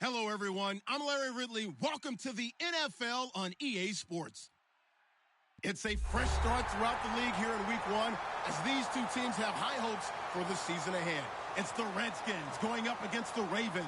Hello, everyone. I'm Larry Ridley. Welcome to the NFL on EA Sports. It's a fresh start throughout the league here in Week 1 as these two teams have high hopes for the season ahead. It's the Redskins going up against the Ravens.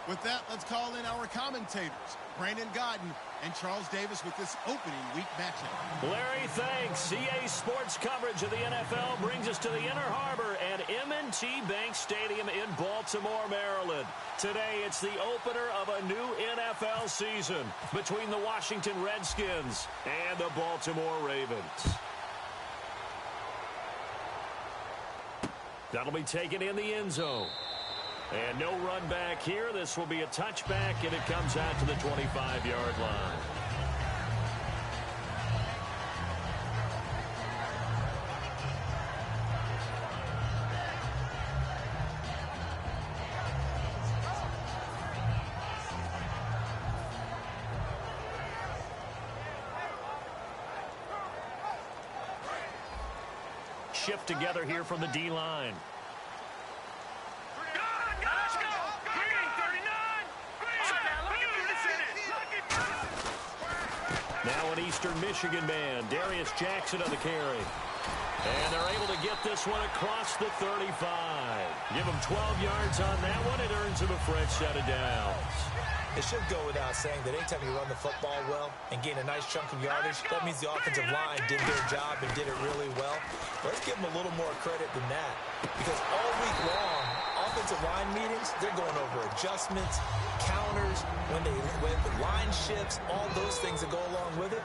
With that, let's call in our commentators, Brandon Godden and Charles Davis, with this opening week matchup. Larry, thanks. EA Sports coverage of the NFL brings us to the Inner Harbor at M&T Bank Stadium in Baltimore, Maryland. Today, it's the opener of a new NFL season between the Washington Redskins and the Baltimore Ravens. That'll be taken in the end zone. And no run back here. This will be a touchback, and it comes out to the 25-yard line. Shift together here from the D-line. Now an Eastern Michigan man, Darius Jackson on the carry. And they're able to get this one across the 35. Give him 12 yards on that one. It earns him a fresh set of downs. It should go without saying that anytime you run the football well and gain a nice chunk of yardage, that means the offensive line did their job and did it really well. But let's give them a little more credit than that, because all week long, offensive line meetings, they're going over adjustments, counters, when the line shifts, all those things that go along with it.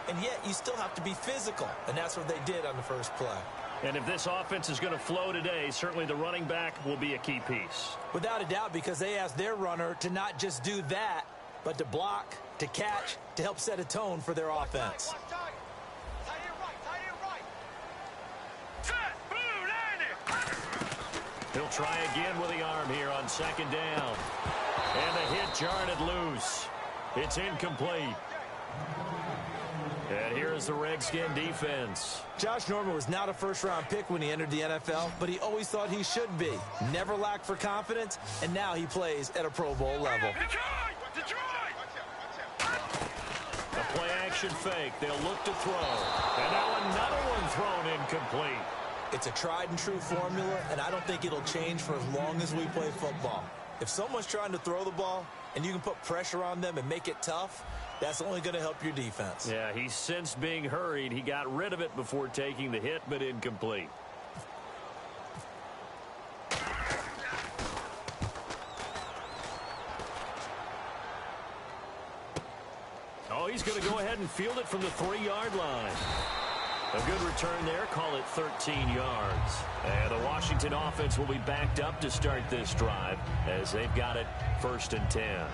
And yet you still have to be physical, and that's what they did on the first play. And if this offense is going to flow today, certainly the running back will be a key piece. Without a doubt, because they asked their runner to not just do that, but to block, to catch, to help set a tone for their offense. He'll try again with the arm here on second down. And the hit jarred it loose. It's incomplete. And here's the Redskin defense. Josh Norman was not a first-round pick when he entered the NFL, but he always thought he should be. Never lacked for confidence, and now he plays at a Pro Bowl level. A play-action fake. They'll look to throw. And now another one thrown incomplete. It's a tried-and-true formula, and I don't think it'll change for as long as we play football. If someone's trying to throw the ball and you can put pressure on them and make it tough, that's only going to help your defense. Yeah, he sensed being hurried. He got rid of it before taking the hit, but incomplete. Oh, he's going to go ahead and field it from the 3-yard line. A good return there. Call it 13 yards. And the Washington offense will be backed up to start this drive as they've got it 1st and 10.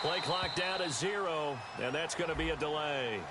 Play clock down to 0, and that's going to be a delay.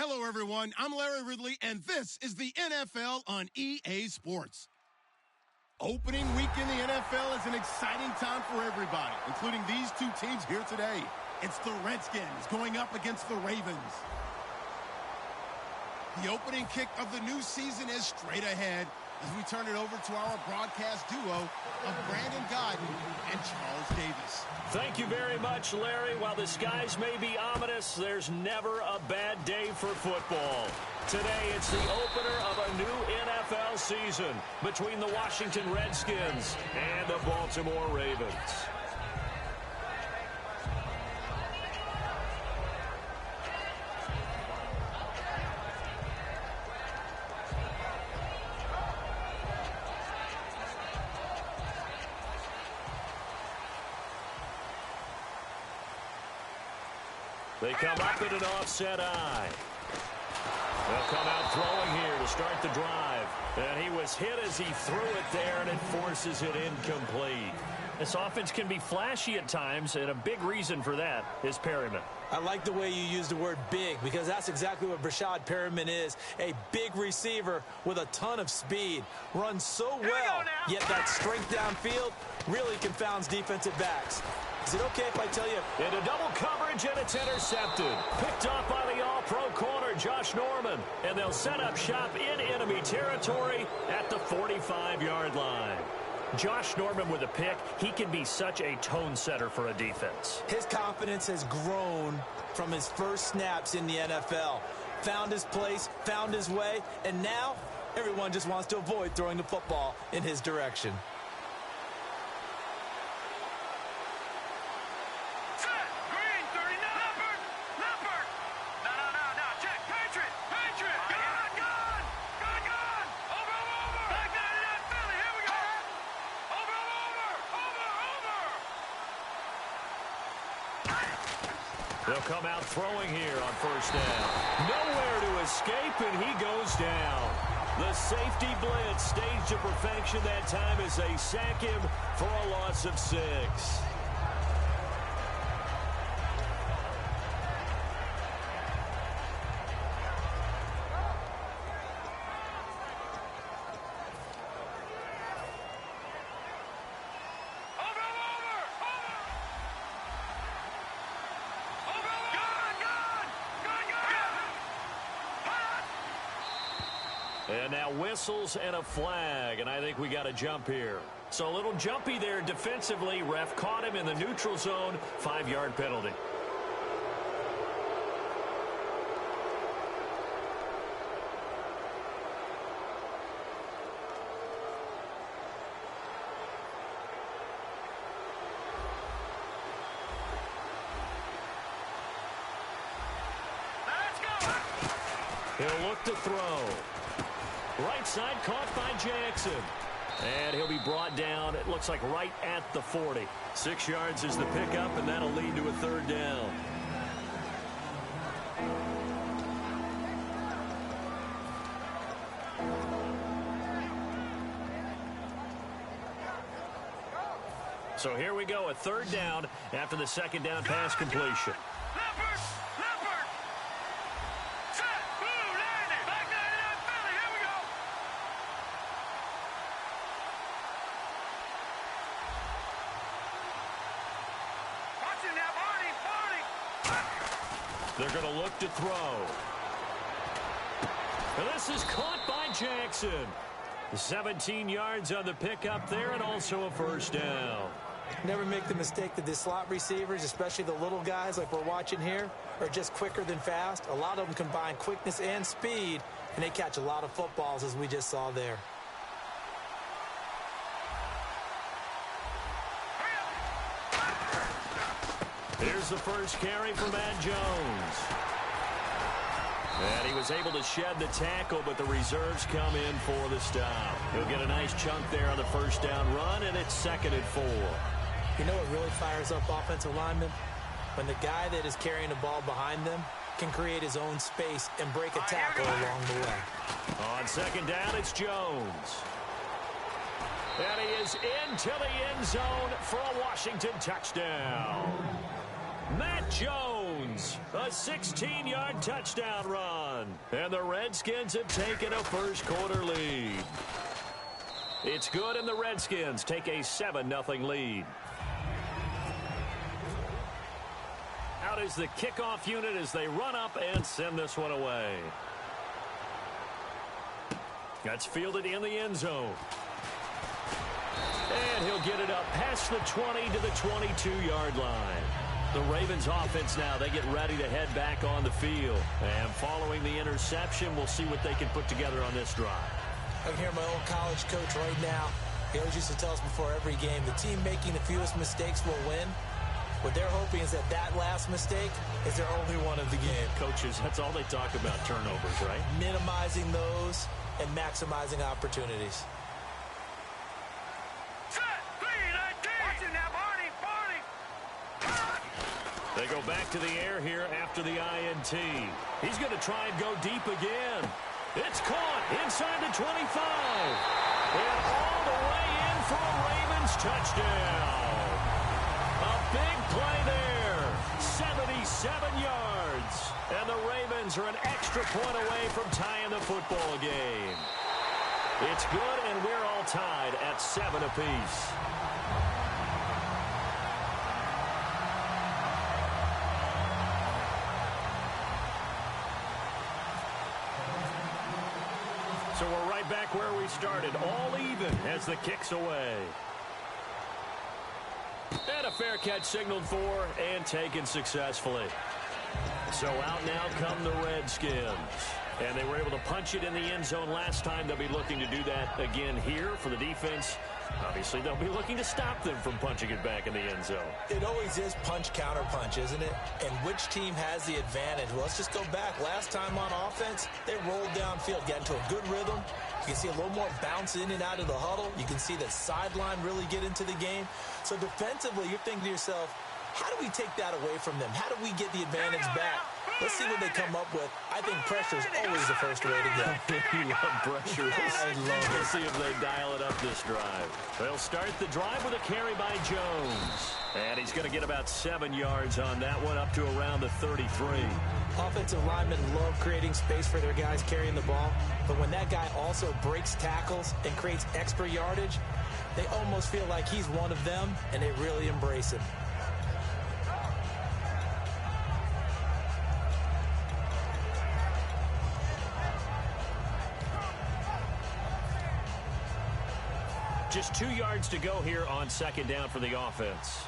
Hello, everyone. I'm Larry Ridley, and this is the NFL on EA Sports. Opening week in the NFL is an exciting time for everybody, including these two teams here today. It's the Redskins going up against the Ravens. The opening kick of the new season is straight ahead as we turn it over to our broadcast duo of Brandon Godden and Charles Davis. Thank you very much, Larry. While the skies may be ominous, there's never a bad day for football. Today, it's the opener of a new NFL season between the Washington Redskins and the Baltimore Ravens. They come up in an offset eye. They'll come out throwing here to start the drive. And he was hit as he threw it there, and it forces it incomplete. This offense can be flashy at times, and a big reason for that is Perryman. I like the way you use the word big, because that's exactly what Brashad Perryman is. A big receiver with a ton of speed. Runs so well, yet that strength downfield really confounds defensive backs. Is it okay if I tell you? Into double coverage, and it's intercepted. Picked off by the all-pro corner, Josh Norman. And they'll set up shop in enemy territory at the 45-yard line. Josh Norman with a pick. He can be such a tone setter for a defense. His confidence has grown from his first snaps in the NFL. Found his place, found his way, and now everyone just wants to avoid throwing the football in his direction. They'll come out throwing here on first down. Nowhere to escape, and he goes down. The safety blitz staged to perfection that time as they sack him for a loss of 6. And now whistles and a flag, and I think we got a jump here. So a little jumpy there defensively. Ref caught him in the neutral zone. 5-yard penalty. He'll look to throw. Right side caught by Jackson. And he'll be brought down, it looks like right at the 40. 6 yards is the pickup, and that'll lead to a third down. So here we go, a third down after the second down pass completion. They're going to look to throw. And this is caught by Jackson. 17 yards on the pickup there, and also a first down. Never make the mistake that the slot receivers, especially the little guys like we're watching here, are just quicker than fast. A lot of them combine quickness and speed, and they catch a lot of footballs, as we just saw there. Here's the first carry for Matt Jones. And he was able to shed the tackle, but the reserves come in for the stop. He'll get a nice chunk there on the first down run, and it's 2nd and 4. You know what really fires up offensive linemen? When the guy that is carrying the ball behind them can create his own space and break a tackle along the way. On second down, it's Jones. And he is into the end zone for a Washington touchdown. Matt Jones Jones. A 16-yard touchdown run. And the Redskins have taken a first-quarter lead. It's good, and the Redskins take a 7-0 lead. Out is the kickoff unit as they run up and send this one away. That's fielded in the end zone. And he'll get it up past the 20 to the 22-yard line. The Ravens offense now, they get ready to head back on the field. And following the interception, we'll see what they can put together on this drive. I can hear my old college coach right now. He always used to tell us before every game, the team making the fewest mistakes will win. What they're hoping is that that last mistake is their only one of the game. Coaches, that's all they talk about, turnovers, right? Minimizing those and maximizing opportunities. They go back to the air here after the INT. He's going to try and go deep again. It's caught inside the 25. And all the way in for a Ravens touchdown. A big play there. 77 yards. And the Ravens are an extra point away from tying the football game. It's good, and we're all tied at 7 apiece. So we're right back where we started, all even as the kick's away. And a fair catch signaled for and taken successfully. So out now come the Redskins. And they were able to punch it in the end zone last time. They'll be looking to do that again here for the defense. Obviously, they'll be looking to stop them from punching it back in the end zone. It always is punch-counter-punch, isn't it? And which team has the advantage? Well, let's just go back. Last time on offense, they rolled downfield, got into a good rhythm. You can see a little more bounce in and out of the huddle. You can see the sideline really get into the game. So defensively, you're thinking to yourself, how do we take that away from them? How do we get the advantage back? Let's see what they come up with. I think pressure is always the first way to go. You love pressure. I love it. Let's see if they dial it up this drive. They'll start the drive with a carry by Jones. And he's going to get about 7 yards on that one, up to around the 33. Offensive linemen love creating space for their guys carrying the ball. But when that guy also breaks tackles and creates extra yardage, they almost feel like he's one of them, and they really embrace him. Just 2 yards to go here on second down for the offense.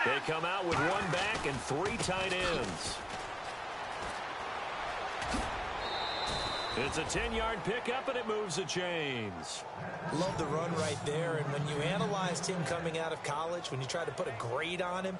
They come out with one back and 3 tight ends. It's a 10-yard pickup, and it moves the chains. Love the run right there, and when you analyzed him coming out of college, when you tried to put a grade on him,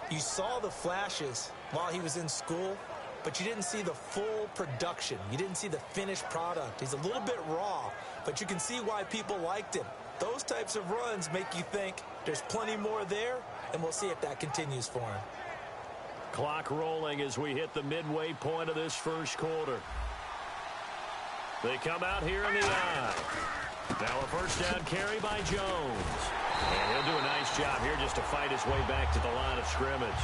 you saw the flashes while he was in school, but you didn't see the full production. You didn't see the finished product. He's a little bit raw, but you can see why people liked him. Those types of runs make you think there's plenty more there, and we'll see if that continues for him. Clock rolling as we hit the midway point of this first quarter. They come out here in the eye. Now a first down carry by Jones. And he'll do a nice job here just to fight his way back to the line of scrimmage.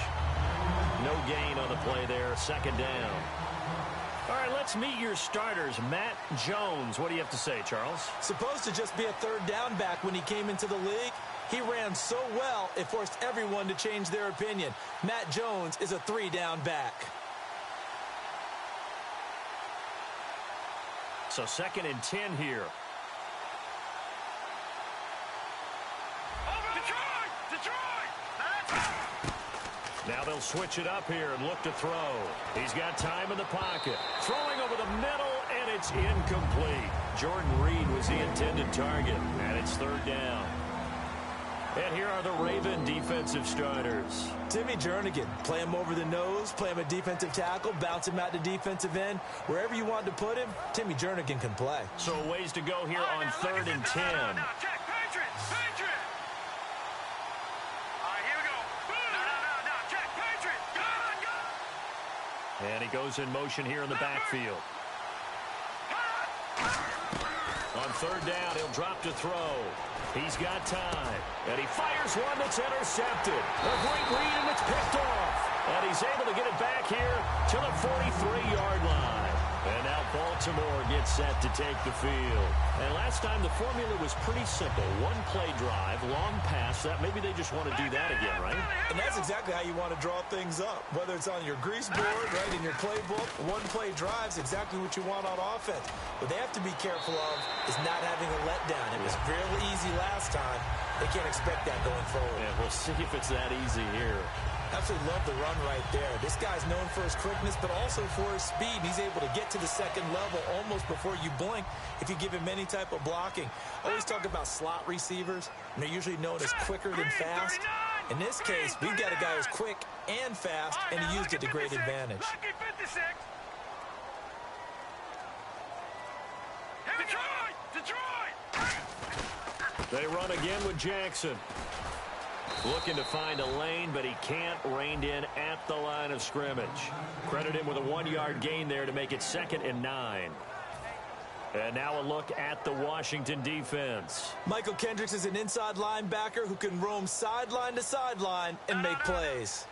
No gain on the play there, second down. All right, let's meet your starters. Matt Jones. What do you have to say, Charles? Supposed to just be a third down back when he came into the league. He ran so well, it forced everyone to change their opinion. Matt Jones is a 3-down back. So second and 10 here. Now they'll switch it up here and look to throw. He's got time in the pocket. Throwing over the middle, and it's incomplete. Jordan Reed was the intended target, and it's third down. And here are the Raven defensive starters. Timmy Jernigan, play him over the nose, play him a defensive tackle, bounce him out to defensive end. Wherever you want to put him, Timmy Jernigan can play. So a ways to go here on third and 10. And he goes in motion here in the backfield. On third down, he'll drop to throw. He's got time. And he fires one that's intercepted. A great read, and it's picked off. And he's able to get it back here to the 43-yard line. And now Baltimore gets set to take the field. And last time the formula was pretty simple. One play drive, long pass. That maybe they just want to do that again, right? And that's exactly how you want to draw things up. Whether it's on your grease board, right, in your playbook, one play drive is exactly what you want on offense. What they have to be careful of is not having a letdown. It was fairly easy last time. They can't expect that going forward. Yeah, we'll see if it's that easy here. Absolutely love the run right there. This guy's known for his quickness, but also for his speed. He's able to get to the second level almost before you blink if you give him any type of blocking. Always talk about slot receivers, and they're usually known as quicker than fast. In this case, we've got a guy who's quick and fast, and he used it to great advantage. They run again with Jackson. Looking to find a lane, but he can't. Reined in at the line of scrimmage. Credit him with a 1-yard gain there to make it 2nd and 9. And now a look at the Washington defense. Michael Kendricks is an inside linebacker who can roam sideline to sideline and make plays.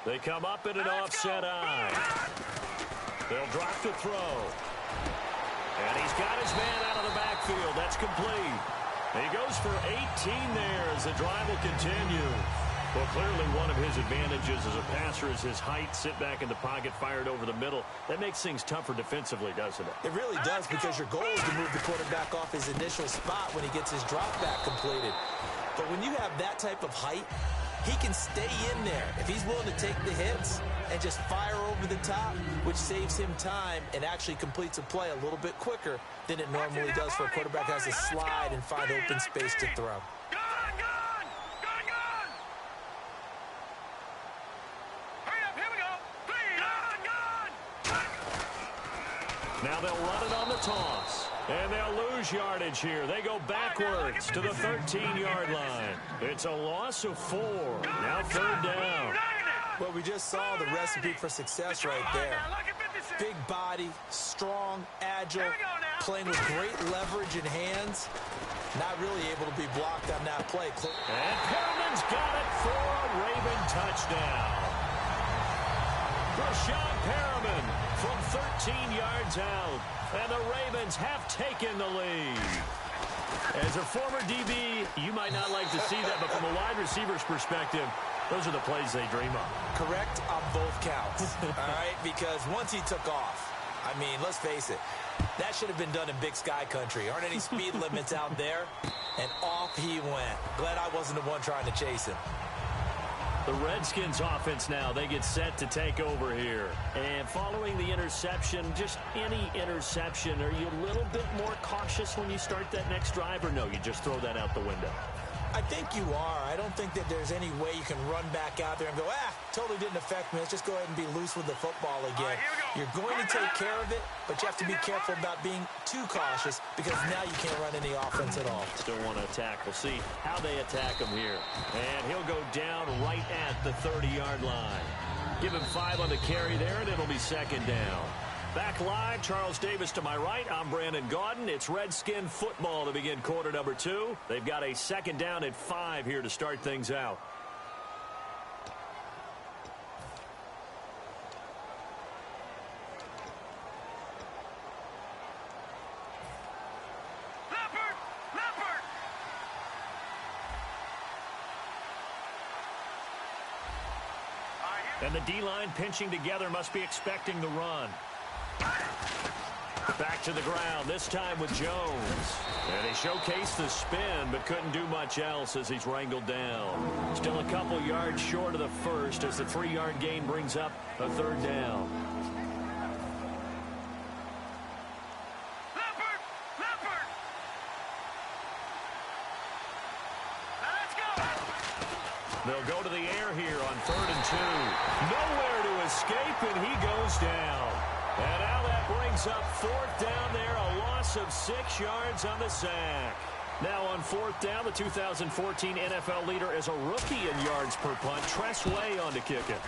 They come up in an offset eye. They'll drop to throw. And he's got his man out of the backfield. That's complete. He goes for 18 there as the drive will continue. Well, clearly one of his advantages as a passer is his height. Sit back in the pocket, fired over the middle. That makes things tougher defensively, doesn't it? It really does, because your goal is to move the quarterback off his initial spot when he gets his drop back completed. But when you have that type of height, he can stay in there if he's willing to take the hits and just fire over the top, which saves him time and actually completes a play a little bit quicker than it normally does for a quarterback who has to slide and find open space to throw. Now they'll run it on the toss. And they'll lose yardage here. They go backwards to the 13-yard line. It's a loss of 4. Now 3rd down. Well, we just saw the recipe for success right there. Big body, strong, agile, playing with great leverage in hands. Not really able to be blocked on that play. And Perriman's got it for a Raven touchdown. Brashad Perriman from 13 yards out. And the Ravens have taken the lead. As a former DB, you might not like to see that, but from a wide receiver's perspective, those are the plays they dream of. Correct on both counts, all right? Because once he took off, I mean, let's face it, that should have been done in Big Sky country. Aren't any speed limits out there? And off he went. Glad I wasn't the one trying to chase him. The Redskins offense now, they get set to take over here. And following the interception, just any interception, are you a little bit more cautious when you start that next drive, or no, you just throw that out the window? I think you are. I don't think that there's any way you can run back out there and go, totally didn't affect me. Let's just go ahead and be loose with the football again. You're going to take care of it, but you have to be careful about being too cautious, because now you can't run any offense at all. Still want to attack. We'll see how they attack him here. And he'll go down right at the 30-yard line. Give him 5 on the carry there, and it'll be 2nd down. Back live, Charles Davis to my right. I'm Brandon Gaudin. It's Redskin football to begin quarter number 2. They've got a 2nd down at 5 here to start things out. And the D-line pinching together, must be expecting the run. Back to the ground, this time with Jones. And he showcased the spin, but couldn't do much else as he's wrangled down. Still a couple yards short of the first as the 3-yard gain brings up a 3rd down. They'll go to the air here on 3rd and 2. Nowhere to escape, and he goes down. And now that brings up 4th down there, a loss of 6 yards on the sack. Now on 4th down, the 2014 NFL leader as a rookie in yards per punt. Tress Way on to kick it.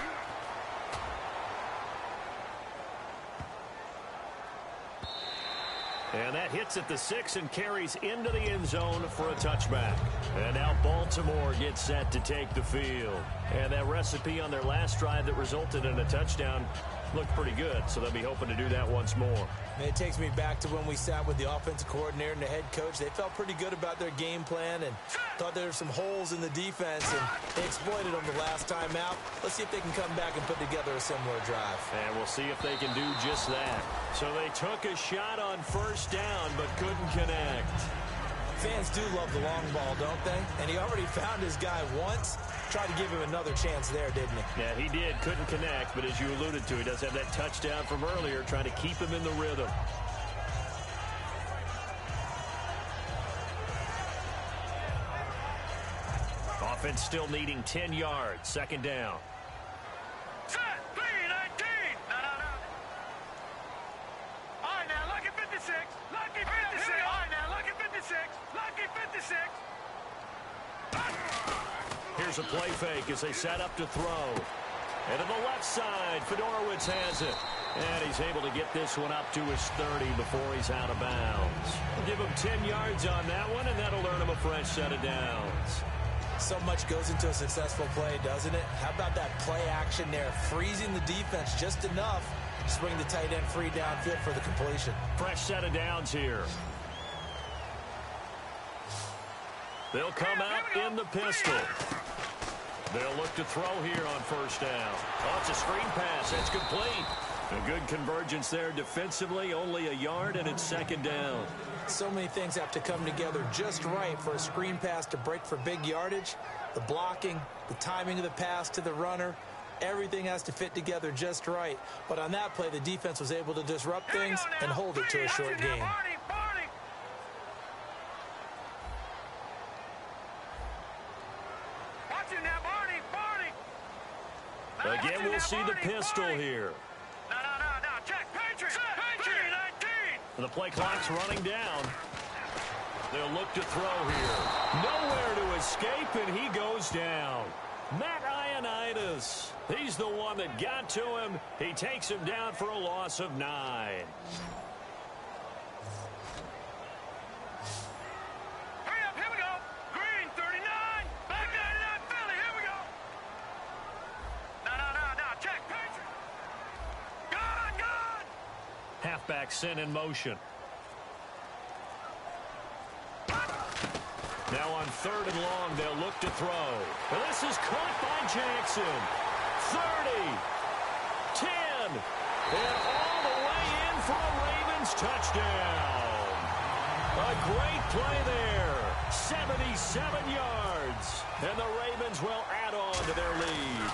And that hits at the 6 and carries into the end zone for a touchback. And now Baltimore gets set to take the field. And that recipe on their last drive that resulted in a touchdown looked pretty good, so they'll be hoping to do that once more. It takes me back to when we sat with the offensive coordinator and the head coach. They felt pretty good about their game plan and thought there were some holes in the defense, and they exploited them the last time out. Let's see if they can come back and put together a similar drive. And we'll see if they can do just that. So they took a shot on 1st down but couldn't connect. Fans do love the long ball, don't they? And he already found his guy once. Tried to give him another chance there, didn't he? Yeah, he did. Couldn't connect, but as you alluded to, he does have that touchdown from earlier, trying to keep him in the rhythm. Offense still needing 10 yards. 2nd down. Set, 3-19. No. All right, now, lucky 56. Lucky 56. All right, now, lucky 56. Lucky 56. Here's a play fake as they set up to throw. And to the left side, Fedorowicz has it. And he's able to get this one up to his 30 before he's out of bounds. We'll give him 10 yards on that one, and that'll earn him a fresh set of downs. So much goes into a successful play, doesn't it? How about that play action there? Freezing the defense just enough to bring the tight end free downfield for the completion. Fresh set of downs here. They'll come out in the pistol. They'll look to throw here on 1st down. Oh, it's a screen pass. That's complete. A good convergence there defensively. Only a yard, and it's 2nd down. So many things have to come together just right for a screen pass to break for big yardage. The blocking, the timing of the pass to the runner, everything has to fit together just right. But on that play, the defense was able to disrupt things and hold it to a short game. Again, we'll see the pistol here. No. Check. Patriots. 3-19. The play clock's running down. They'll look to throw here. Nowhere to escape, and he goes down. Matt Ioannidis. He's the one that got to him. He takes him down for a loss of 9. Halfback sent in motion. Now on 3rd and long, they'll look to throw. And this is caught by Jackson. 30, 10, and all the way in for a Ravens touchdown. A great play there. 77 yards. And the Ravens will add on to their lead.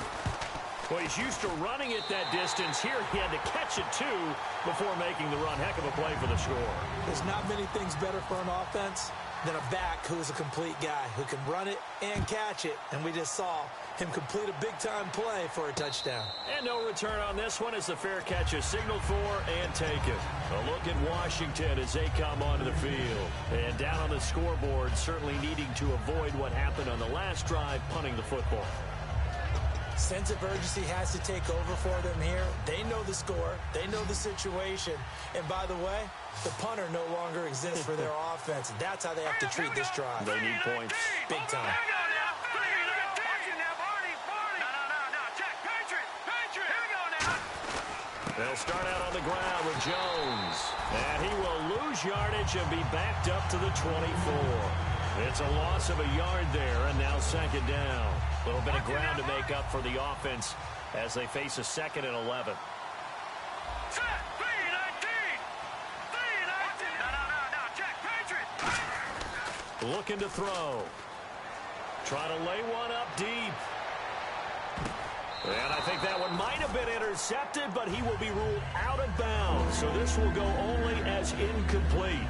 Well, he's used to running it that distance. Here he had to catch it, too, before making the run. Heck of a play for the score. There's not many things better for an offense than a back who is a complete guy who can run it and catch it. And we just saw him complete a big-time play for a touchdown. And no return on this one as the fair catch is signaled for and taken. A look at Washington as they come onto the field. And down on the scoreboard, certainly needing to avoid what happened on the last drive, punting the football. Sense of urgency has to take over for them here. They know the score. They know the situation. And by the way, the punter no longer exists for their offense. That's how they have to treat this drive. They need points. Big time. They'll start out on the ground with Jones. And he will lose yardage and be backed up to the 24. It's a loss of a yard there, and now 2nd down. A little bit of ground to make up for the offense as they face a 2nd and 11. Looking to throw. Trying to lay one up deep. And I think that one might have been intercepted, but he will be ruled out of bounds. So this will go only as incomplete.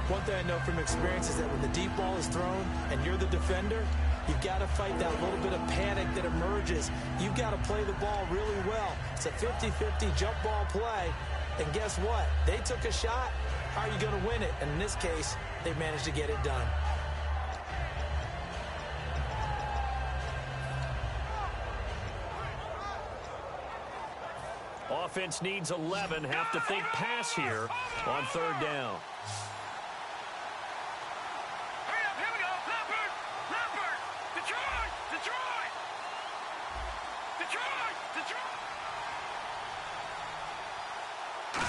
One thing I know from experience is that when the deep ball is thrown and you're the defender, you've got to fight that little bit of panic that emerges. You've got to play the ball really well. It's a 50-50 jump ball play. And guess what? They took a shot. How are you going to win it? And in this case, they managed to get it done. offense needs 11. Have to think pass here on third down. Hurry up, here we go. Leopard, Detroit.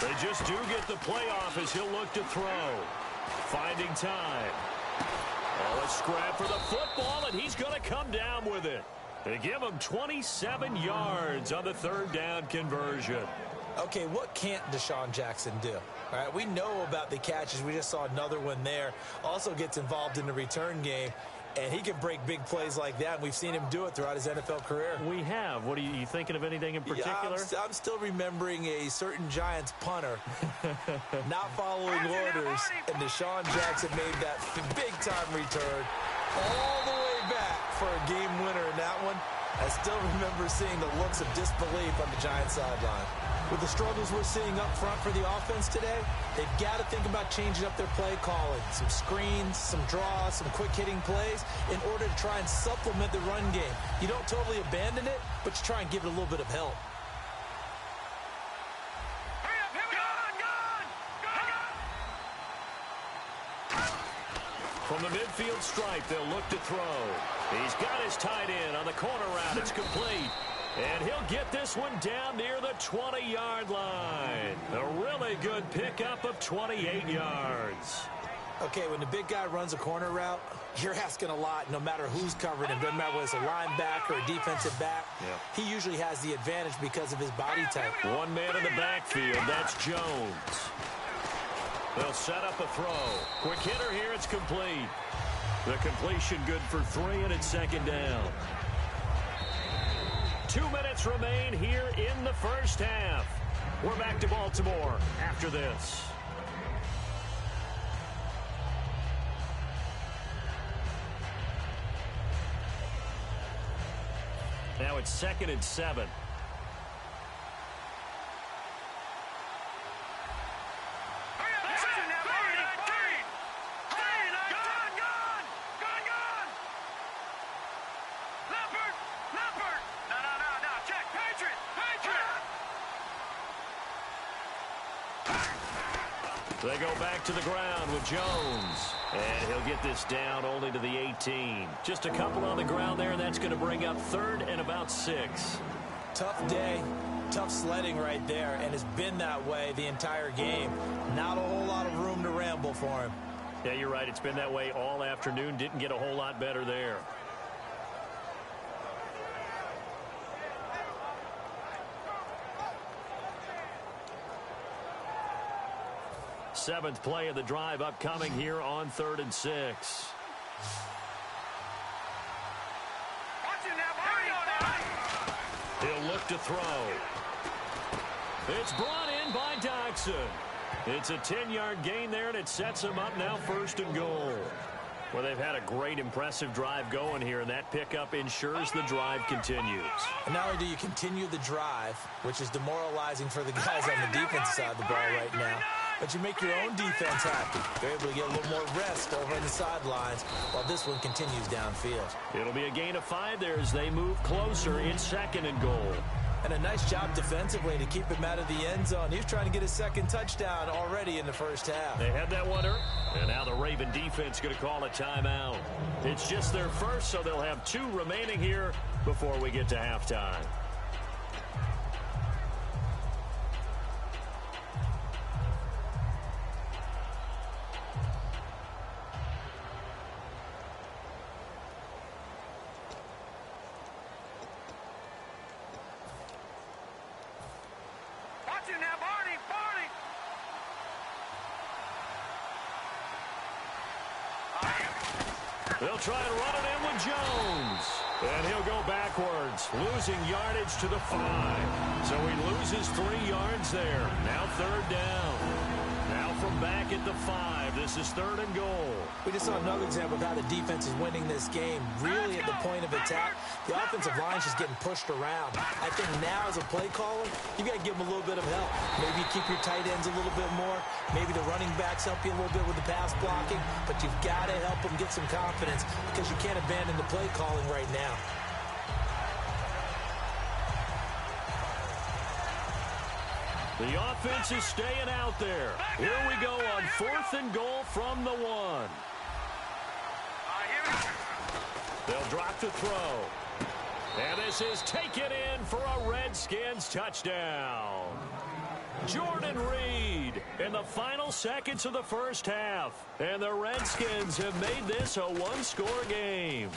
They just do get the playoff as he'll look to throw. Finding time. Oh, a scrap for the football, and he's going to come down with it. They give him 27 yards on the third down conversion. Okay, what can't Deshaun Jackson do? All right, we know about the catches. We just saw another one there. Also gets involved in the return game, and he can break big plays like that. And we've seen him do it throughout his NFL career. We have. What are you thinking of anything in particular? Yeah, I'm still remembering a certain Giants punter not following orders, and Deshaun Jackson made that big-time return all the way back for a game winner in that one. I still remember seeing the looks of disbelief on the Giants sideline. With the struggles we're seeing up front for the offense today, they've got to think about changing up their play calling. Some screens, some draws, some quick-hitting plays in order to try and supplement the run game. You don't totally abandon it, but you try and give it a little bit of help. Hurry up, here we go. From the midfield stripe, they'll look to throw. He's got his tight end on the corner route. It's complete. And he'll get this one down near the 20-yard line. A really good pickup of 28 yards. Okay, when the big guy runs a corner route, you're asking a lot no matter who's covering him. Doesn't matter whether it's a linebacker or a defensive back. Yeah. He usually has the advantage because of his body type. One man in the backfield. That's Jones. They'll set up a throw. Quick hitter here. It's complete. The completion good for 3, and it's second down. 2 minutes remain here in the first half. We're back to Baltimore after this. Now it's 2nd and 7. They go back to the ground with Jones. And he'll get this down only to the 18. Just a couple on the ground there, and that's going to bring up 3rd and about 6. Tough day, tough sledding right there, and it's been that way the entire game. Not a whole lot of room to ramble for him. Yeah, you're right. It's been that way all afternoon. Didn't get a whole lot better there. Seventh play of the drive upcoming here on 3rd and 6. He'll look to throw. It's brought in by Dodson. It's a 10-yard gain there, and it sets him up now 1st and goal. Well, they've had a great, impressive drive going here, and that pickup ensures the drive continues. And not only do you continue the drive, which is demoralizing for the guys on the defensive side of the ball right now, but you make your own defense happy. They're able to get a little more rest over on the sidelines while this one continues downfield. It'll be a gain of 5 there as they move closer in 2nd and goal. And a nice job defensively to keep him out of the end zone. He was trying to get his 2nd touchdown already in the first half. They had that one early, and now the Raven defense going to call a timeout. It's just their first, so they'll have 2 remaining here before we get to halftime. They'll try and run it in with Jones. And he'll go backwards, losing yardage to the 5. So he loses 3 yards there. Now 3rd down. Now from back at the 5. This is 3rd and goal. We just saw another example of how the defense is winning this game. Really at the point of attack, the offensive line's just getting pushed around. I think now as a play caller, you got to give them a little bit of help. Maybe keep your tight ends a little bit more. Maybe the running backs help you a little bit with the pass blocking. But you've got to help them get some confidence because you can't abandon the play calling right now. The offense is staying out there. Here we go on 4th and goal from the 1. They'll drop to throw. And this is taken in for a Redskins touchdown. Jordan Reed in the final seconds of the first half. And the Redskins have made this a one-score game.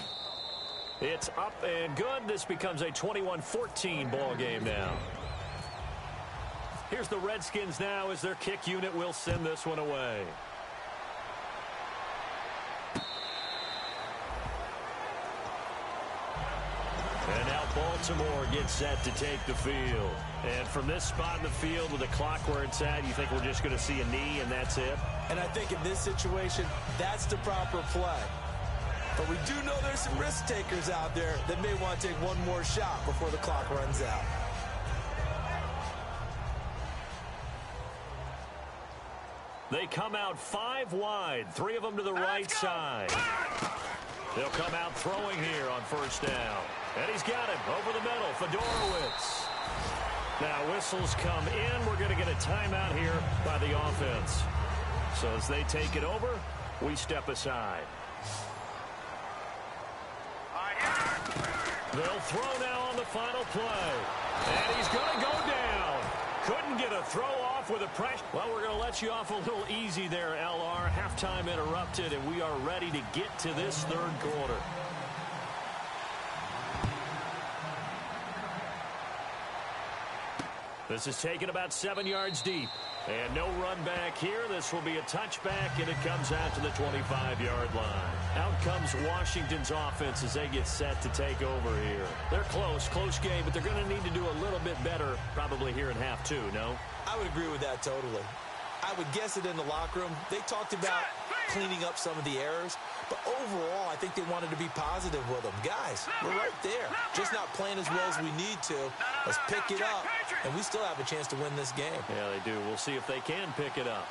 It's up and good. This becomes a 21-14 ball game now. Here's the Redskins now as their kick unit will send this one away. And now Baltimore gets set to take the field. And from this spot in the field with the clock where it's at, you think we're just going to see a knee and that's it? And I think in this situation, that's the proper play. But we do know there's some risk takers out there that may want to take one more shot before the clock runs out. They come out 5 wide, 3 of them to the right side. They'll come out throwing here on first down. And he's got it over the middle, Fedorowicz. Now whistles come in. We're going to get a timeout here by the offense. So as they take it over, we step aside. They'll throw now on the final play. And he's going to go down. Couldn't get a throw off with a pressure. Well, we're going to let you off a little easy there, LR. Halftime interrupted, and we are ready to get to this third quarter. This is taken about 7 yards deep. And no run back here. This will be a touchback, and it comes out to the 25-yard line. Out comes Washington's offense as they get set to take over here. They're close game, but they're going to need to do a little bit better probably here in half 2, no? I would agree with that totally. I would guess it in the locker room. They talked about cleaning up some of the errors, but overall, I think they wanted to be positive with them. Guys, we're right there. Just not playing as well as we need to. Let's pick it up, and we still have a chance to win this game. Yeah, they do. We'll see if they can pick it up.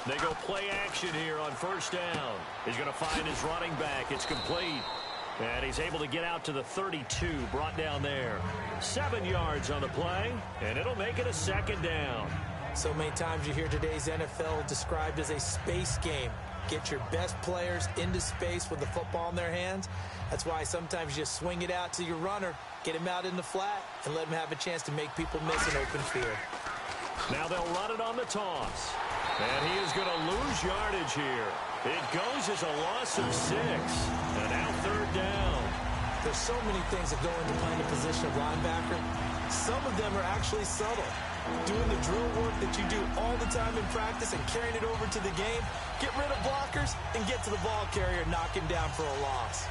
They go play action here on first down. He's going to find his running back. It's complete. And he's able to get out to the 32, brought down there. 7 yards on the play, and it'll make it a second down. So many times you hear today's NFL described as a space game. Get your best players into space with the football in their hands. That's why sometimes you just swing it out to your runner, get him out in the flat, and let him have a chance to make people miss an open field. Now they'll run it on the toss. And he is going to lose yardage here. It goes as a loss of 6. And now third down. There's so many things that go into playing the position of linebacker. Some of them are actually subtle. Doing the drill work that you do all the time in practice and carrying it over to the game. Get rid of blockers and get to the ball carrier, knock him down for a loss.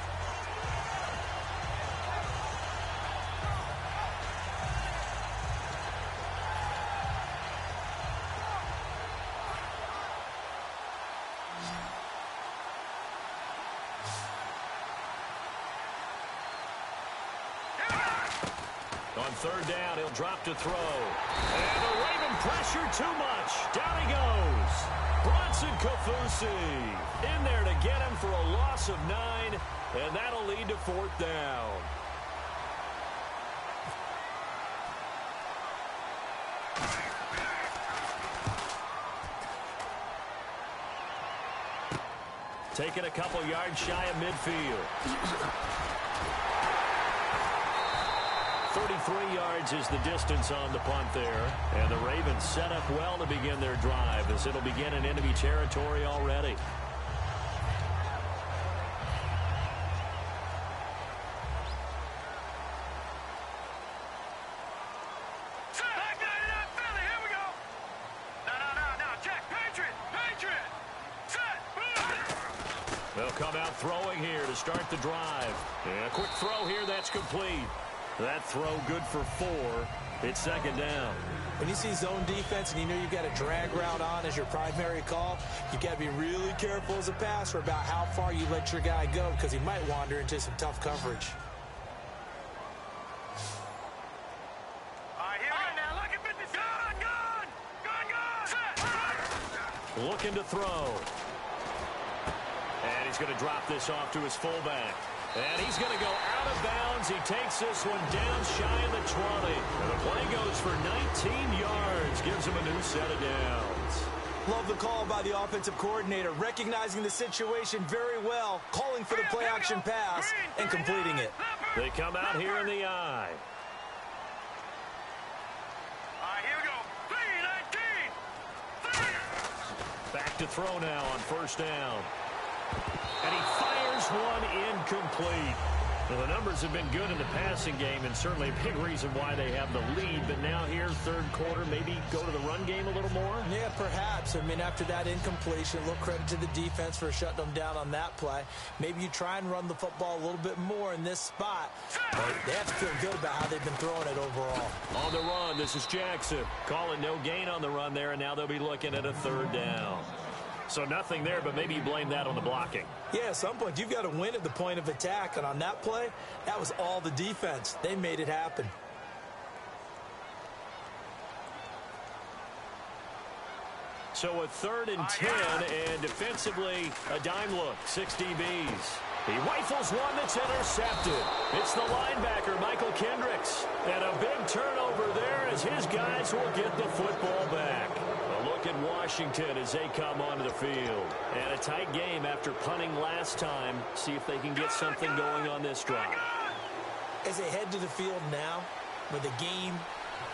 On third down, he'll drop to throw. And the Raven pressure too much. Down he goes. Bronson Kaufusi in there to get him for a loss of 9, and that'll lead to fourth down. Taking a couple yards shy of midfield. 33 yards is the distance on the punt there. And the Ravens set up well to begin their drive as it'll begin in enemy territory already. They'll come out throwing here to start the drive. And a quick throw here, that's complete. That throw good for 4. It's second down. When you see zone defense and you know you've got a drag route on as your primary call, you've got to be really careful as a passer about how far you let your guy go because he might wander into some tough coverage. looking to throw. And he's going to drop this off to his fullback. And he's going to go out of bounds. He takes this one down shy of the 20. And the play goes for 19 yards. Gives him a new set of downs. Love the call by the offensive coordinator, recognizing the situation very well, calling for the play-action pass, and completing it. They come out here in the eye. Here we go. 3-19. Back to throw now on first down. And he fires one incomplete. Well, the numbers have been good in the passing game, and certainly a big reason why they have the lead. But now here, third quarter, maybe go to the run game a little more? Yeah, perhaps. I mean, after that incompletion, a little credit to the defense for shutting them down on that play. Maybe you try and run the football a little bit more in this spot. But they have to feel good about how they've been throwing it overall. On the run, this is Jackson. Calling no gain on the run there, and now they'll be looking at a third down. So nothing there, but maybe you blame that on the blocking. Yeah, at some point, you've got to win at the point of attack. And on that play, that was all the defense. They made it happen. So a 3rd and 10, and defensively, a dime look, 6 DBs. He rifles one that's intercepted. It's the linebacker, Michael Kendricks. And a big turnover there as his guys will get the football back. A look at Washington as they come onto the field. And a tight game after punting last time. See if they can get something going on this drive. As they head to the field now, with the game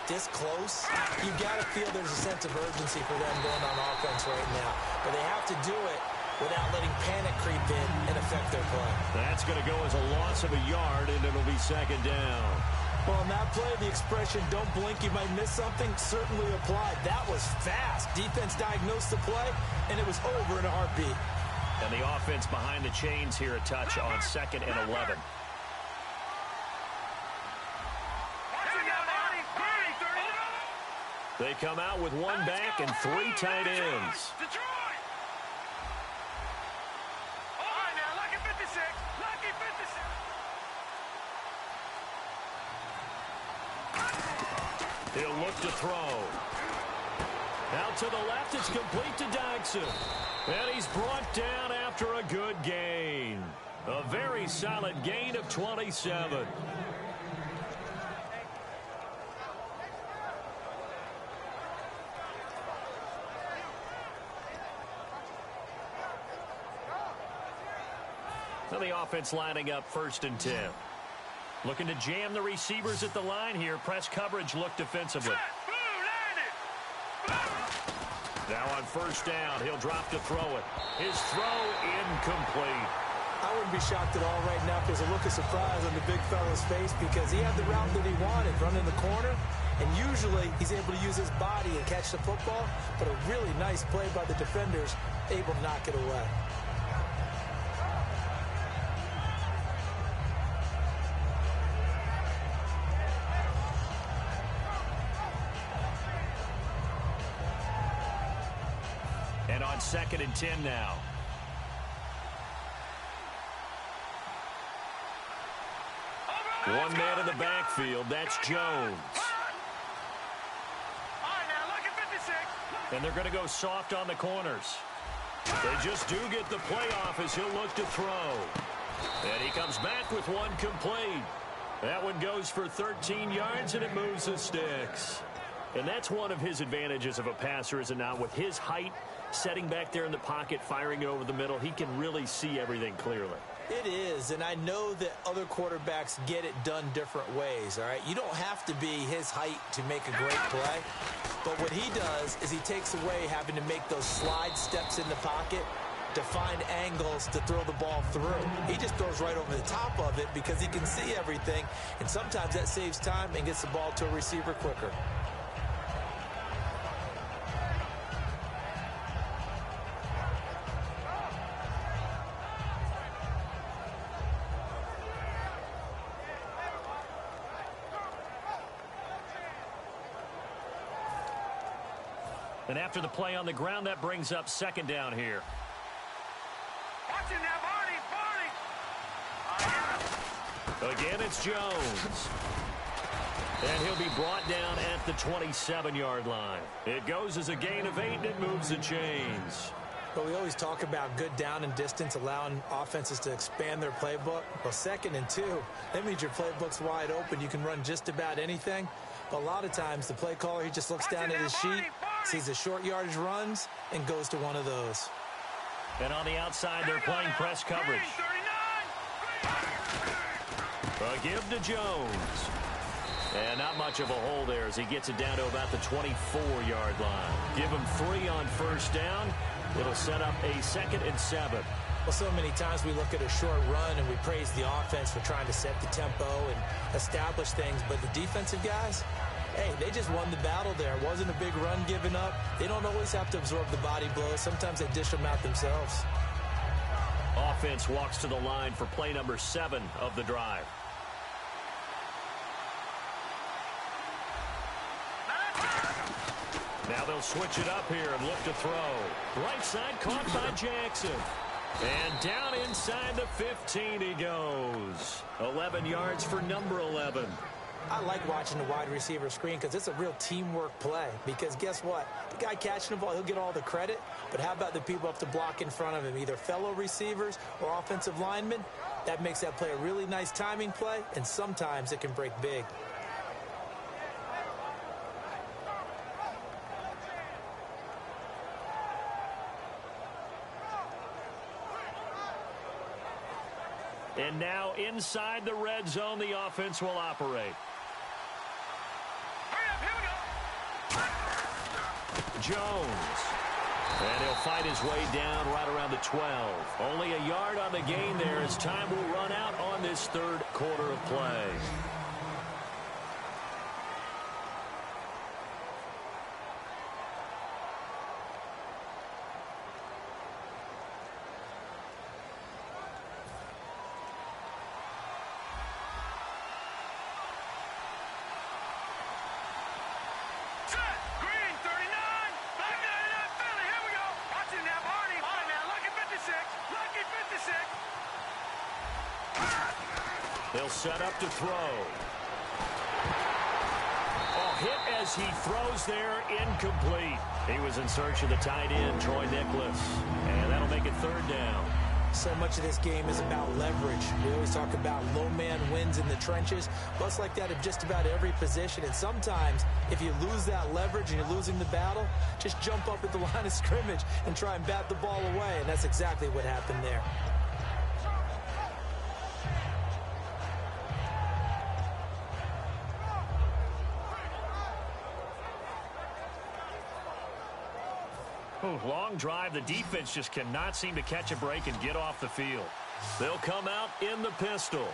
this close, you got to feel there's a sense of urgency for them going on offense right now. But they have to do it without letting panic creep in and affect their play. That's going to go as a loss of a yard, and it'll be 2nd down. Well, on that play, the expression, don't blink, you might miss something, certainly applied. That was fast. Defense diagnosed the play, and it was over in a heartbeat. And the offense behind the chains here a touch on 2nd and 11. They come out with one back and 3 tight ends. Detroit! All right, now, lucky 56. Lucky 56. He'll look to throw. Out to the left, it's complete to Dodson. And he's brought down after a good gain. A very solid gain of 27. So the offense lining up 1st and 10. Looking to jam the receivers at the line here. Press coverage look defensively. Now on 1st down, he'll drop to throw it. His throw incomplete. I wouldn't be shocked at all right now if there's a look of surprise on the big fella's face because he had the route that he wanted, running the corner, and usually he's able to use his body and catch the football, but a really nice play by the defenders, able to knock it away. And on 2nd and 10 now. One man in the backfield. That's Jones. And they're going to go soft on the corners. They just do get the playoff as he'll look to throw. And he comes back with one complete. That one goes for 13 yards, and it moves the sticks. And that's one of his advantages of a passer, is it not? With his height, setting back there in the pocket, firing it over the middle, he can really see everything clearly. It is, and I know that other quarterbacks get it done different ways, all right? You don't have to be his height to make a great play, but what he does is he takes away having to make those slide steps in the pocket to find angles to throw the ball through. He just throws right over the top of it because he can see everything, and sometimes that saves time and gets the ball to a receiver quicker. And after the play on the ground, that brings up 2nd down here. Watch it now, Barney! Again, it's Jones. And he'll be brought down at the 27-yard line. It goes as a gain of 8, and it moves the chains. But we always talk about good down and distance, allowing offenses to expand their playbook. Well, 2nd and 2, that means your playbook's wide open. You can run just about anything. But a lot of times, the play caller, he just looks down at his sheet, sees the short yardage runs, and goes to one of those. And on the outside, they're playing press coverage. A give to Jones. And not much of a hole there as he gets it down to about the 24-yard line. Give him 3 on first down. It'll set up a 2nd and 7. Well, so many times we look at a short run and we praise the offense for trying to set the tempo and establish things. But the defensive guys, hey, they just won the battle there. It wasn't a big run given up. They don't always have to absorb the body blows. Sometimes they dish them out themselves. Offense walks to the line for play number 7 of the drive. Now they'll switch it up here and look to throw. Right side caught by Jackson. And down inside the 15 he goes. 11 yards for number 11. I like watching the wide receiver screen because it's a real teamwork play. Because guess what? The guy catching the ball, he'll get all the credit. But how about the people up to block in front of him, either fellow receivers or offensive linemen? That makes that play a really nice timing play, and sometimes it can break big. And now inside the red zone, the offense will operate. Jones. And he'll fight his way down right around the 12. Only a yard on the gain there as time will run out on this 3rd quarter of play. They'll set up to throw. Oh, hit as he throws there, incomplete. He was in search of the tight end, Troy Nicholas. And that'll make it 3rd down. So much of this game is about leverage. We always talk about low man wins in the trenches. But it's like that in just about every position. And sometimes, if you lose that leverage and you're losing the battle, just jump up at the line of scrimmage and try and bat the ball away. And that's exactly what happened there. Long drive. The defense just cannot seem to catch a break and get off the field. They'll come out in the pistol.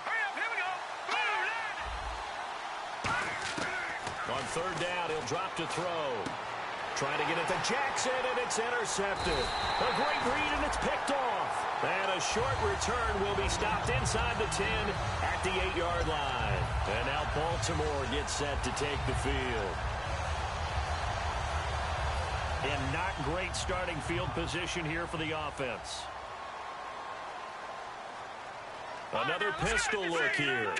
On 3rd down, he'll drop to throw. Trying to get it to Jackson, and it's intercepted. A great read, and it's picked off. And a short return will be stopped inside the 10 at the 8-yard line. And now Baltimore gets set to take the field. And not great starting field position here for the offense. Another pistol look here.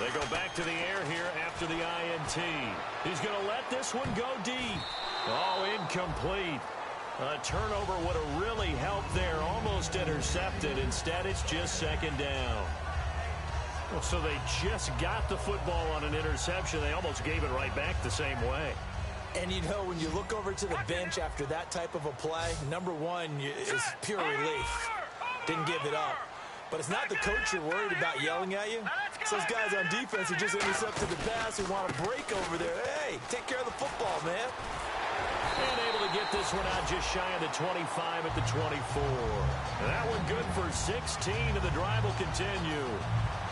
They go back to the air here after the INT. He's going to let this one go deep. Oh, incomplete. A turnover would have really helped there. Almost intercepted. Instead, it's just 2nd down. Well, so they just got the football on an interception. They almost gave it right back the same way. And, you know, when you look over to the bench after that type of a play, number one is pure relief. Didn't give it up. But it's not the coach you're worried about yelling at you. It's those guys on defense who just intercepted the pass who want to break over there. Hey, take care of the football, man. And able to get this one out just shy of the 25 at the 24. And that one good for 16, and the drive will continue.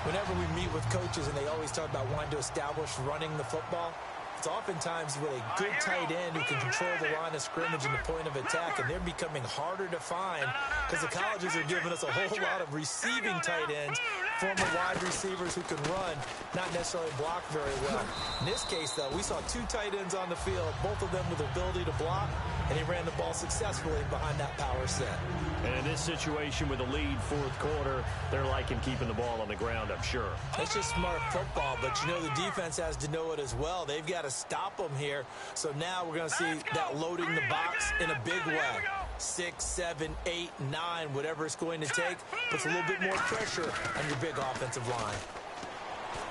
Whenever we meet with coaches and they always talk about wanting to establish running the football, it's oftentimes with a good tight end who can control the line of scrimmage and the point of attack, and they're becoming harder to find because the colleges are giving us a whole lot of receiving tight ends former wide receivers who can run, not necessarily block very well. In this case, though, we saw two tight ends on the field, both of them with the ability to block, and he ran the ball successfully behind that power set. And in this situation with the lead fourth quarter, they're liking keeping the ball on the ground, I'm sure. It's just smart football, but you know the defense has to know it as well. They've got to stop them here. So now we're going to see that loading the box in a big way. 6, 7, 8, 9, whatever it's going to take, puts a little bit more pressure on your big offensive line.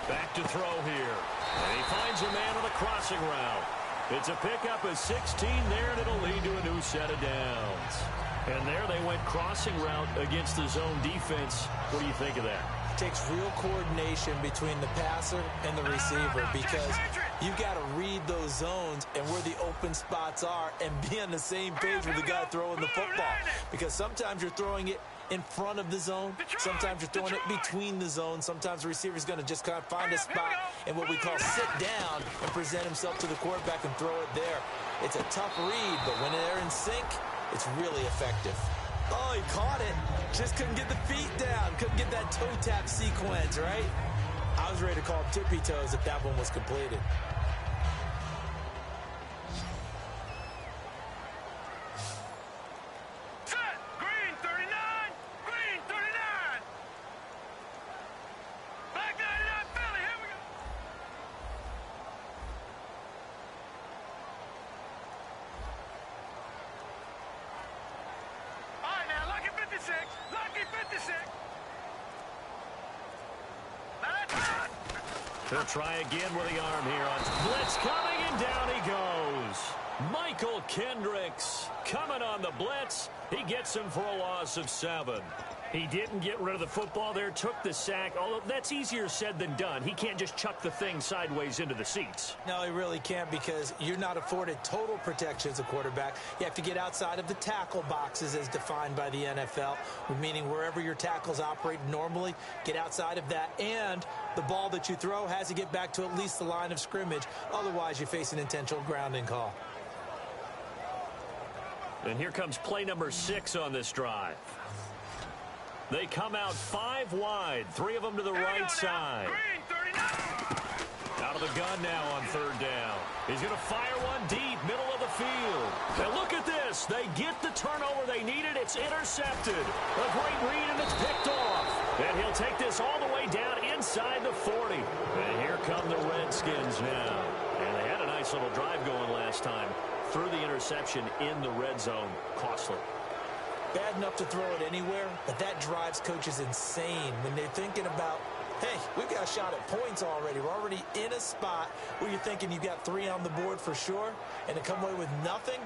Back to throw here. And he finds a man on a crossing route. It's a pickup of 16 there, and it'll lead to a new set of downs. And there they went crossing route against the zone defense. What do you think of that? It takes real coordination between the passer and the receiver because you've got to read those zones and where the open spots are and be on the same page with the guy throwing the football. Because sometimes you're throwing it in front of the zone. Sometimes you're throwing it between the zones. Sometimes the receiver's going to just kind of find a spot and what we call sit down and present himself to the quarterback and throw it there. It's a tough read, but when they're in sync, it's really effective. Oh, he caught it. Just couldn't get the feet down. Couldn't get that toe tap sequence, right? I was ready to call him tippy toes if that one was completed. Set. Green 39. Green 39. Black 99 Philly. Here we go. All right, now, lucky 56. Lucky 56. Now that's hot. He'll try again with the arm here on blitz coming, and down he goes. Michael Kendricks coming on the blitz. He gets him for a loss of 7. He didn't get rid of the football there, took the sack, although that's easier said than done. He can't just chuck the thing sideways into the seats. No, he really can't because you're not afforded total protection as a quarterback. You have to get outside of the tackle boxes as defined by the NFL, meaning wherever your tackles operate normally, get outside of that. And the ball that you throw has to get back to at least the line of scrimmage. Otherwise, you face an intentional grounding call. And here comes play number 6 on this drive. They come out 5 wide, 3 of them to the right side. Green 39. Out of the gun now on 3rd down. He's going to fire one deep, middle of the field. And look at this. They get the turnover they needed. It's intercepted. A great read, and it's picked off. And he'll take this all the way down inside the 40. And here come the Redskins now. And they had a nice little drive going last time. Threw the interception in the red zone. Costly. Bad enough to throw it anywhere, but that drives coaches insane when they're thinking about, hey, we've got a shot at points already. We're already in a spot where you're thinking you've got 3 on the board for sure, and to come away with nothing,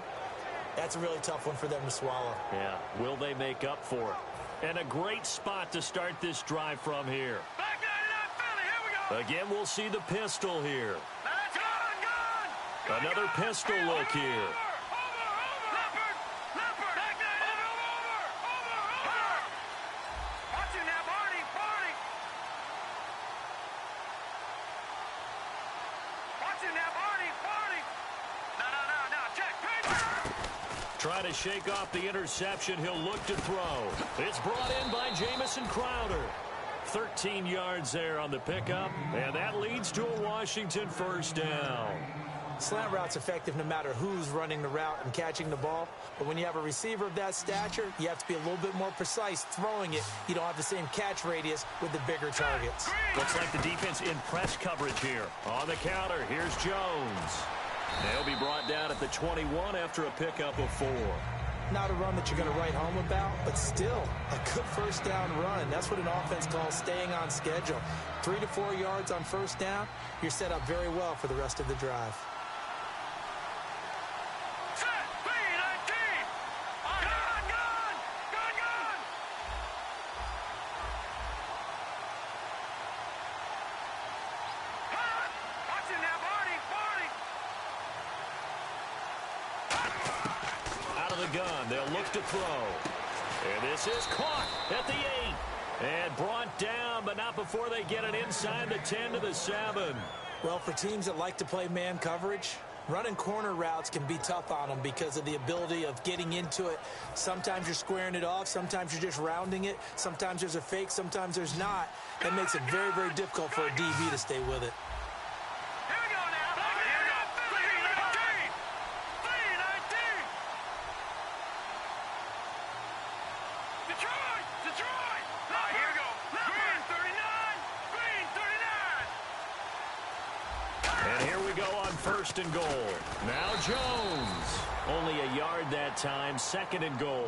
that's a really tough one for them to swallow. Yeah, will they make up for it? And a great spot to start this drive from here. Black 99 Philly. Here we go. Again, we'll see the pistol here. Now that's gone. Another pistol look here. Try to shake off the interception. He'll look to throw. It's brought in by Jamison Crowder. 13 yards there on the pickup, and that leads to a Washington 1st down. Slant route's effective no matter who's running the route and catching the ball. But when you have a receiver of that stature, you have to be a little bit more precise throwing it. You don't have the same catch radius with the bigger targets. Looks like the defense in press coverage here. On the counter, here's Jones. They'll be brought down at the 21 after a pickup of 4. Not a run that you're going to write home about, but still a good 1st down run. That's what an offense calls staying on schedule. 3 to 4 yards on 1st down, you're set up very well for the rest of the drive. Gun. They'll look to throw. And this is caught at the 8. And brought down, but not before they get it inside the 10 to the 7. Well, for teams that like to play man coverage, Running corner routes can be tough on them because of the ability of getting into it. Sometimes you're squaring it off. Sometimes you're just rounding it. Sometimes there's a fake. Sometimes there's not. That makes it very, very difficult for a DB to stay with it. Here we go now. Here we go. 319. 319. Detroit. Detroit. Here we go. Green 39. Green 39. And here we go on 1st and goal. Now Jones. Only a yard that time, 2nd and goal.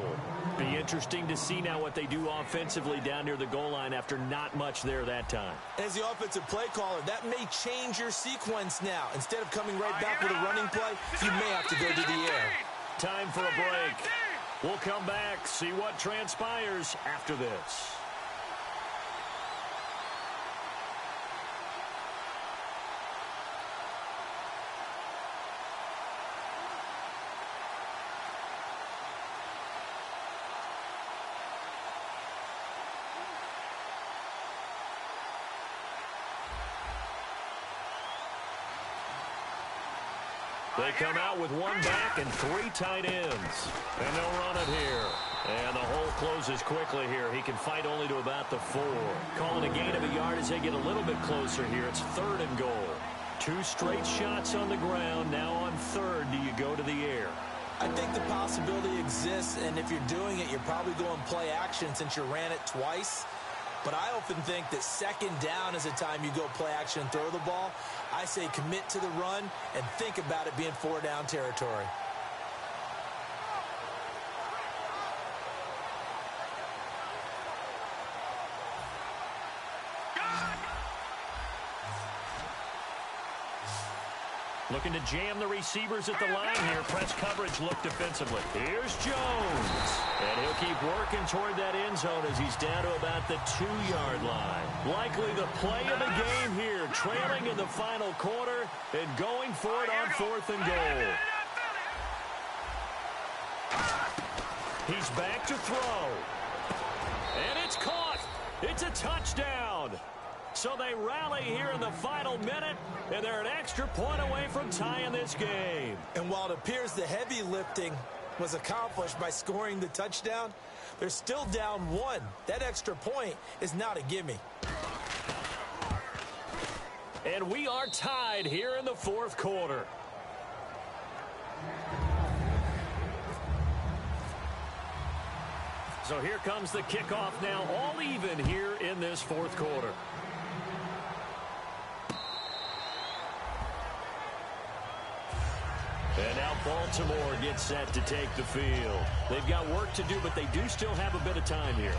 Be interesting to see now what they do offensively down near the goal line after not much there that time. As the offensive play caller, that may change your sequence now. Instead of coming right back with a running play, you may have to go to the air. Time for a break. We'll come back, see what transpires after this. They come out with 1 back and 3 tight ends. And they'll run it here. And the hole closes quickly here. He can fight only to about the 4. Calling a gain of a yard as they get a little bit closer here. It's 3rd and goal. 2 straight shots on the ground. Now on 3rd, do you go to the air? I think the possibility exists, and if you're doing it, you're probably going play action since you ran it twice. But I often think that 2nd down is the time you go play action and throw the ball. I say commit to the run and think about it being 4 down territory. Looking to jam the receivers at the line here. Press coverage look defensively. Here's Jones. And he'll keep working toward that end zone as he's down to about the 2-yard line. Likely the play of the game here. Trailing in the final quarter and going for it on 4th and goal. He's back to throw. And it's caught. It's a touchdown. So they rally here in the final minute, and they're an extra point away from tying this game. And while it appears the heavy lifting was accomplished by scoring the touchdown, they're still down 1. That extra point is not a gimme. And we are tied here in the 4th quarter. So here comes the kickoff now, all even here in this 4th quarter. And now Baltimore gets set to take the field. They've got work to do, but they do still have a bit of time here.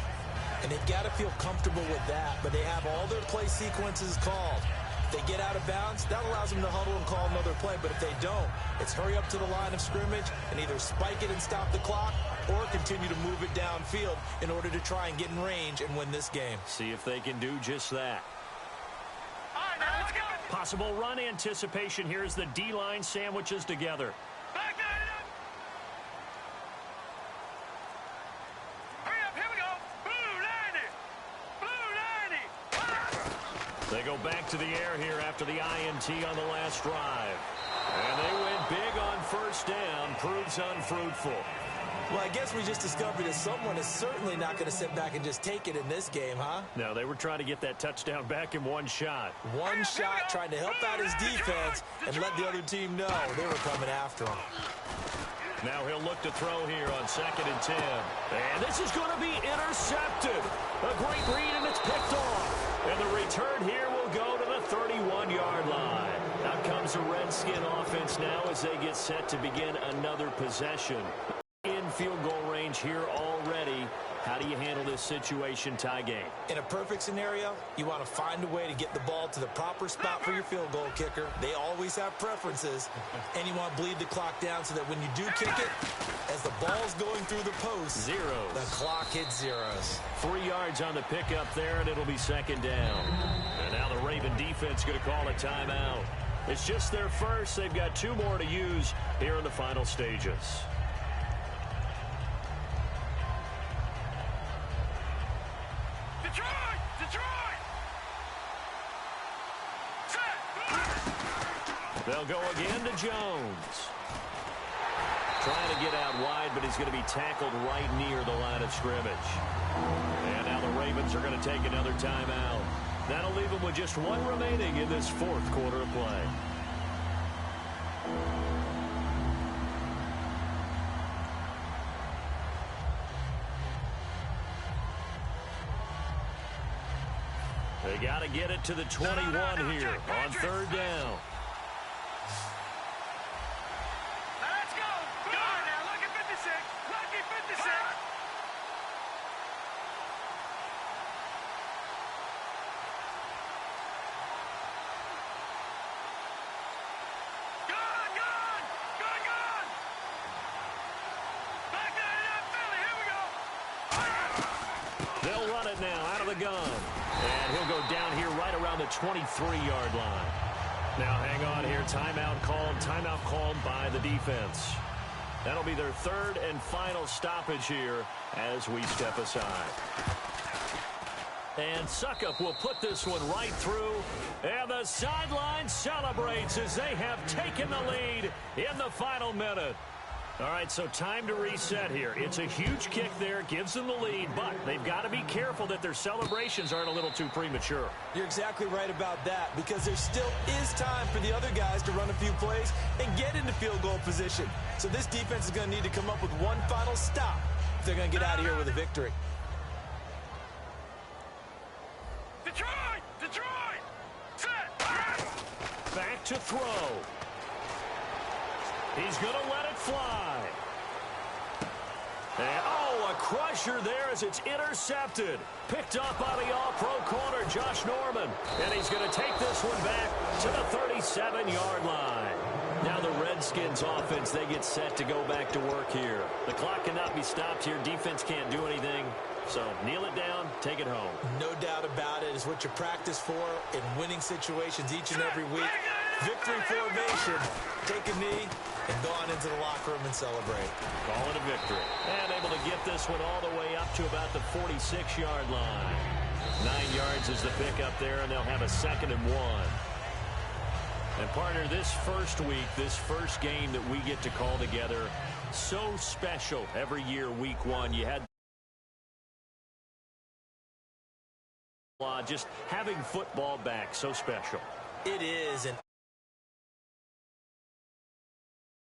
And they've got to feel comfortable with that, but they have all their play sequences called. If they get out of bounds, that allows them to huddle and call another play. But if they don't, it's hurry up to the line of scrimmage and either spike it and stop the clock or continue to move it downfield in order to try and get in range and win this game. See if they can do just that. All right, now let's go. Possible run anticipation here as the D-line sandwiches together. Back that up. Hurry up, here we go. Blue 90. Blue 90. They go back to the air here after the INT on the last drive. And they went big on 1st down. Proves unfruitful. Well, I guess we just discovered that someone is certainly not going to sit back and just take it in this game, huh? No, they were trying to get that touchdown back in 1 shot. One shot trying to help out his defense and let the other team know they were coming after him. Now he'll look to throw here on 2nd and 10. And this is going to be intercepted. A great read, and it's picked off. And the return here will go to the 31-yard line. Out comes the Redskin offense now as they get set to begin another possession. In field goal range here already. How do you handle this situation, tie game? In a perfect scenario, you want to find a way to get the ball to the proper spot for your field goal kicker. They always have preferences, and you want to bleed the clock down so that when you do kick it, as the ball's going through the post, zeros. The clock hits zeros. 3 yards on the pickup there, and it'll be 2nd down. And now the Raven defense going to call a timeout. It's just their first. They've got 2 more to use here in the final stages. They'll They'll go again to Jones. Trying to get out wide, but he's going to be tackled right near the line of scrimmage. And now the Ravens are going to take another timeout. That'll leave them with just one remaining in this fourth quarter of play. They got to get it to the 21 here on third down. Let's go. Go on now. Lucky 56. Lucky 56. Gone. Back to Philly. Here we go. They'll run it now out of the gun. And he'll go down here right around the 23-yard line. Now hang on here. Timeout called by the defense. That'll be their third and final stoppage here as we step aside. And Suckup will put this one right through. And the sideline celebrates as they have taken the lead in the final minute. All right, so time to reset here. It's a huge kick there, gives them the lead, but they've got to be careful that their celebrations aren't a little too premature. You're exactly right about that, because there still is time for the other guys to run a few plays and get into field goal position. So this defense is going to need to come up with one final stop if they're going to get out of here with a victory. Detroit! Set! Back to throw. He's going to let it fly. And, a crusher there as it's intercepted. Picked up by the all-pro corner, Josh Norman. And he's going to take this one back to the 37-yard line. Now the Redskins offense, they get set to go back to work here. The clock cannot be stopped here. Defense can't do anything. So kneel it down, take it home. No doubt about it. It's what you practice for in winning situations each and every week. Victory formation. Take a knee and go on into the locker room and celebrate. Call it a victory. And able to get this one all the way up to about the 46-yard line. 9 yards is the pickup there, and they'll have a 2nd and 1. And, partner, this first week, this first game that we get to call together, so special every year, week 1. You had just having football back, so special. It is, and